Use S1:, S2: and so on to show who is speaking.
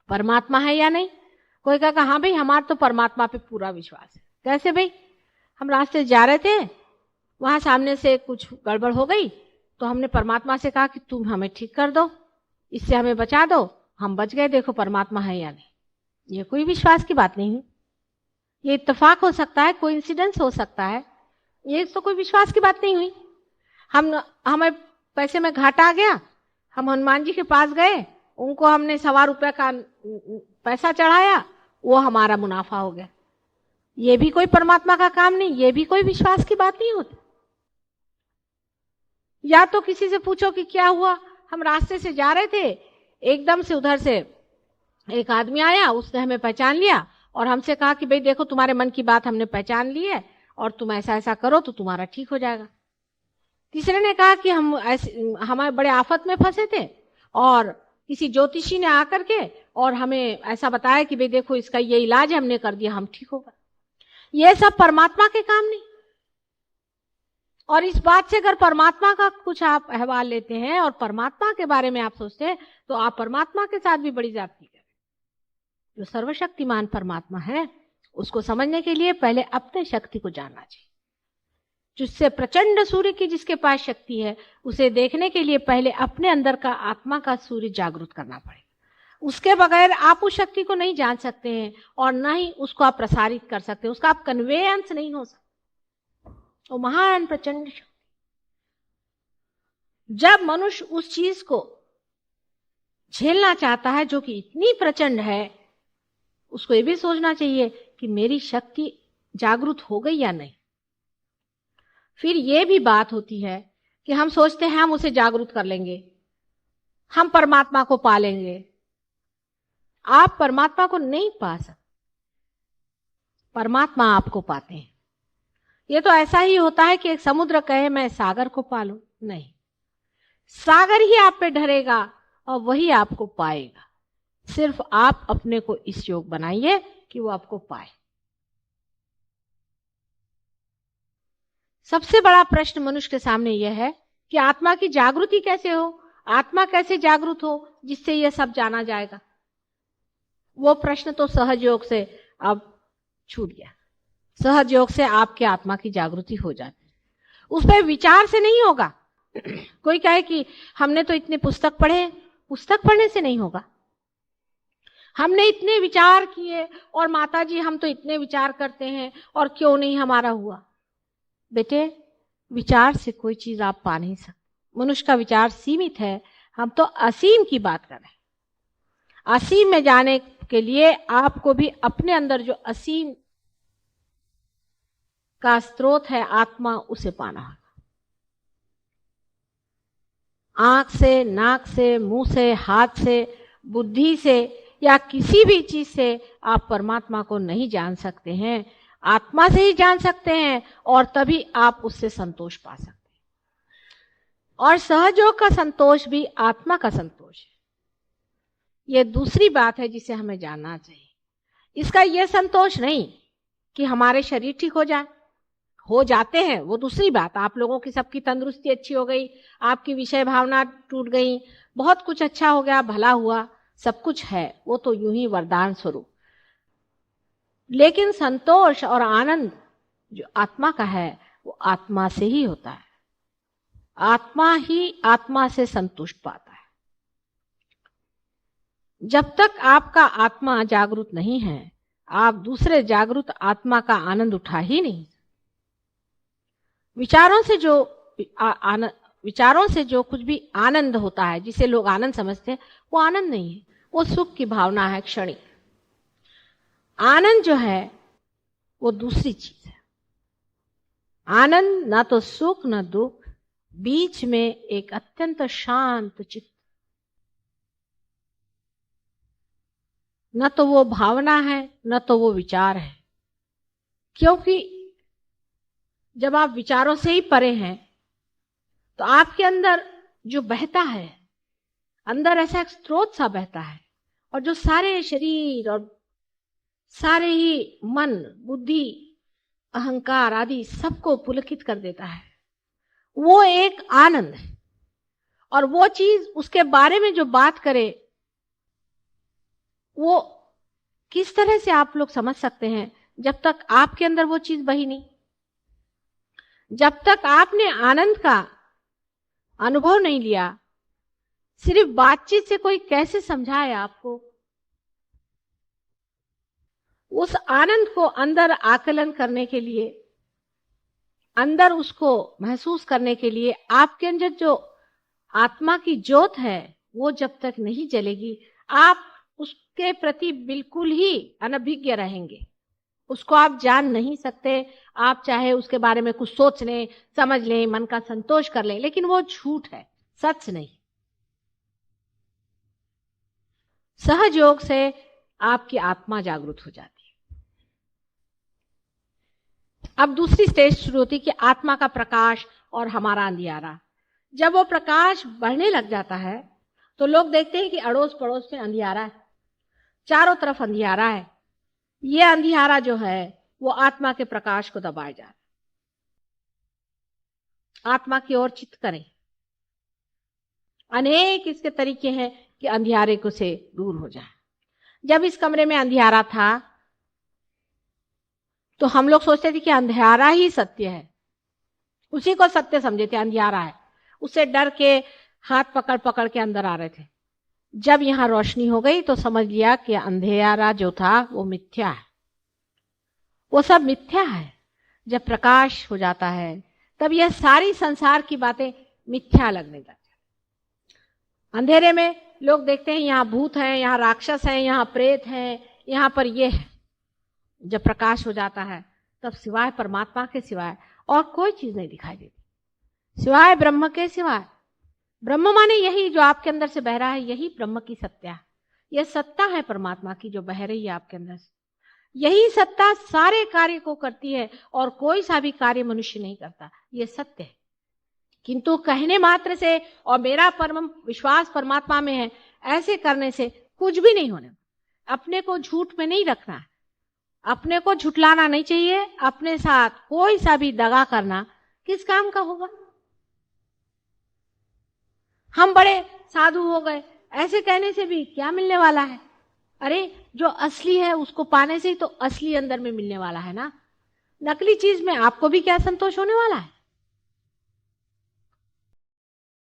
S1: परमात्मा है या नहीं। कोई कहा हाँ भाई हमारा तो परमात्मा पे पूरा विश्वास है। कैसे भाई? हम रास्ते जा रहे थे, वहां सामने से कुछ गड़बड़ हो गई, तो हमने परमात्मा से कहा कि तुम हमें ठीक कर दो, इससे हमें बचा दो, हम बच गए। देखो परमात्मा है या नहीं। ये कोई विश्वास की बात नहीं है। ये इत्तेफाक हो सकता है, कोइंसिडेंस हो सकता है, ये तो कोई विश्वास की बात नहीं हुई। हमें पैसे में घाटा आ गया, हम हनुमान जी के पास गए, उनको हमने ₹1.25 का पैसा चढ़ाया, वो हमारा मुनाफा हो गया। ये भी कोई परमात्मा का काम नहीं, ये भी कोई विश्वास की बात नहीं होती। या तो किसी से पूछो कि क्या हुआ, हम रास्ते से जा रहे थे, एकदम से उधर से एक आदमी आया, उसने हमें पहचान लिया और हमसे कहा कि भाई देखो तुम्हारे मन की बात हमने पहचान ली है और तुम ऐसा ऐसा करो तो तुम्हारा ठीक हो जाएगा। तीसरे ने कहा कि हमारे बड़े आफत में फंसे थे और किसी ज्योतिषी ने आकर के और हमें ऐसा बताया कि भाई देखो इसका ये इलाज हमने कर दिया, हम ठीक हो गए। ये सब परमात्मा के काम नहीं। और इस बात से अगर परमात्मा का कुछ आप अहवाल लेते हैं और परमात्मा के बारे में आप सोचते हैं तो आप परमात्मा के साथ भी बड़ी ज्यादती करें। जो सर्वशक्तिमान परमात्मा है उसको समझने के लिए पहले अपने शक्ति को जानना चाहिए। जिससे प्रचंड सूर्य की जिसके पास शक्ति है, उसे देखने के लिए पहले अपने अंदर का आत्मा का सूर्य जागृत करना पड़ेगा। उसके बगैर आप उस शक्ति को नहीं जान सकते हैं और न ही उसको आप प्रसारित कर सकते हैं, उसका आप कन्वेयंस नहीं हो सकता। वो महान प्रचंड शक्ति, जब मनुष्य उस चीज को झेलना चाहता है जो कि इतनी प्रचंड है, उसको ये भी सोचना चाहिए कि मेरी शक्ति जागृत हो गई या नहीं। फिर ये भी बात होती है कि हम सोचते हैं हम उसे जागृत कर लेंगे, हम परमात्मा को पा लेंगे। आप परमात्मा को नहीं पा सकते, परमात्मा आपको पाते हैं। ये तो ऐसा ही होता है कि एक समुद्र कहे मैं सागर को पालूं, नहीं, सागर ही आप पे ढरेगा और वही आपको पाएगा। सिर्फ आप अपने को इस योग बनाइए कि वो आपको पाए। सबसे बड़ा प्रश्न मनुष्य के सामने यह है कि आत्मा की जागृति कैसे हो, आत्मा कैसे जागृत हो जिससे यह सब जाना जाएगा। वो प्रश्न तो सहज योग से अब छूट गया। सहज योग से आपके आत्मा की जागृति हो जाती है, उस पर विचार से नहीं होगा। कोई कहे कि हमने तो इतने पुस्तक पढ़े, पुस्तक पढ़ने से नहीं होगा। हमने इतने विचार किए और माता जी हम तो इतने विचार करते हैं और क्यों नहीं हमारा हुआ। बेटे, विचार से कोई चीज आप पा नहीं सकते। मनुष्य का विचार सीमित है, हम तो असीम की बात कर रहे हैं। असीम में जाने के लिए आपको भी अपने अंदर जो असीम का स्रोत है आत्मा, उसे पाना होगा। आंख से, नाक से, मुंह से, हाथ से, बुद्धि से या किसी भी चीज से आप परमात्मा को नहीं जान सकते हैं। आत्मा से ही जान सकते हैं और तभी आप उससे संतोष पा सकते हैं। और सहजयोग का संतोष भी आत्मा का संतोष है। यह दूसरी बात है जिसे हमें जानना चाहिए। इसका यह संतोष नहीं कि हमारे शरीर ठीक हो जाए, हो जाते हैं, वो दूसरी बात। आप लोगों की सबकी तंदुरुस्ती अच्छी हो गई, आपकी विषय भावना टूट गई, बहुत कुछ अच्छा हो गया, भला हुआ, सब कुछ है, वो तो यूं ही वरदान स्वरूप। लेकिन संतोष और आनंद जो आत्मा का है वो आत्मा से ही होता है। आत्मा ही आत्मा से संतुष्ट पाता है। जब तक आपका आत्मा जागृत नहीं है, आप दूसरे जागृत आत्मा का आनंद उठा ही नहीं। विचारों से जो कुछ भी आनंद होता है, जिसे लोग आनंद समझते हैं, वो आनंद नहीं है, वो सुख की भावना है, क्षणिक। आनंद जो है वो दूसरी चीज है। आनंद ना तो सुख न दुख, बीच में एक अत्यंत शांत चित्त। न तो वो भावना है न तो वो विचार है, क्योंकि जब आप विचारों से ही परे हैं तो आपके अंदर जो बहता है, अंदर ऐसा एक स्रोत सा बहता है और जो सारे शरीर और सारे ही मन, बुद्धि, अहंकार आदि सबको पुलकित कर देता है, वो एक आनंद है। और वो चीज, उसके बारे में जो बात करे वो किस तरह से आप लोग समझ सकते हैं जब तक आपके अंदर वो चीज बही नहीं, जब तक आपने आनंद का अनुभव नहीं लिया। सिर्फ बातचीत से कोई कैसे समझाए आपको? उस आनंद को अंदर आकलन करने के लिए, अंदर उसको महसूस करने के लिए आपके अंदर जो आत्मा की ज्योत है वो जब तक नहीं जलेगी, आप उसके प्रति बिल्कुल ही अनभिज्ञ रहेंगे। उसको आप जान नहीं सकते। आप चाहे उसके बारे में कुछ सोच लें, समझ लें, मन का संतोष कर लें, लेकिन वो झूठ है, सच नहीं। सहज योग से आपकी आत्मा जागृत हो जाती है। अब दूसरी स्टेज शुरू होती है कि आत्मा का प्रकाश और हमारा अंधियारा। जब वो प्रकाश बढ़ने लग जाता है तो लोग देखते हैं कि अड़ोस पड़ोस में अंधियारा है, चारों तरफ अंधियारा है। ये अंधियारा जो है वो आत्मा के प्रकाश को दबाए जा रहा है। आत्मा की ओर चित्त करें। अनेक इसके तरीके हैं कि अंधियारे को से दूर हो जाए। जब इस कमरे में अंधियारा था तो हम लोग सोचते थे कि अंधियारा ही सत्य है, उसी को सत्य समझे थे, अंधियारा है। उससे डर के हाथ पकड़ पकड़ के अंदर आ रहे थे। जब यहां रोशनी हो गई तो समझ लिया कि अंधेरा जो था वो मिथ्या है, वो सब मिथ्या है। जब प्रकाश हो जाता है तब यह सारी संसार की बातें मिथ्या लगने लगती है। अंधेरे में लोग देखते हैं यहाँ भूत हैं, यहाँ राक्षस हैं, यहाँ प्रेत हैं, यहाँ पर ये है। जब प्रकाश हो जाता है तब सिवाय परमात्मा के सिवाय और कोई चीज नहीं दिखाई देती, सिवाय ब्रह्म के सिवाय। ब्रह्म माने यही जो आपके अंदर से बह रहा है, यही ब्रह्म की सत्ता है। यह सत्ता है परमात्मा की जो बह रही है आपके अंदर से। यही सत्ता सारे कार्य को करती है और कोई सा भी कार्य मनुष्य नहीं करता, यह सत्य है। किंतु कहने मात्र से और मेरा परम विश्वास परमात्मा में है, ऐसे करने से कुछ भी नहीं होने। अपने को झूठ में नहीं रखना है, अपने को झुठलाना नहीं चाहिए। अपने साथ कोई सा भी दगा करना किस काम का होगा? हम बड़े साधु हो गए, ऐसे कहने से भी क्या मिलने वाला है? अरे जो असली है उसको पाने से ही तो असली अंदर में मिलने वाला है ना। नकली चीज में आपको भी क्या संतोष होने वाला है?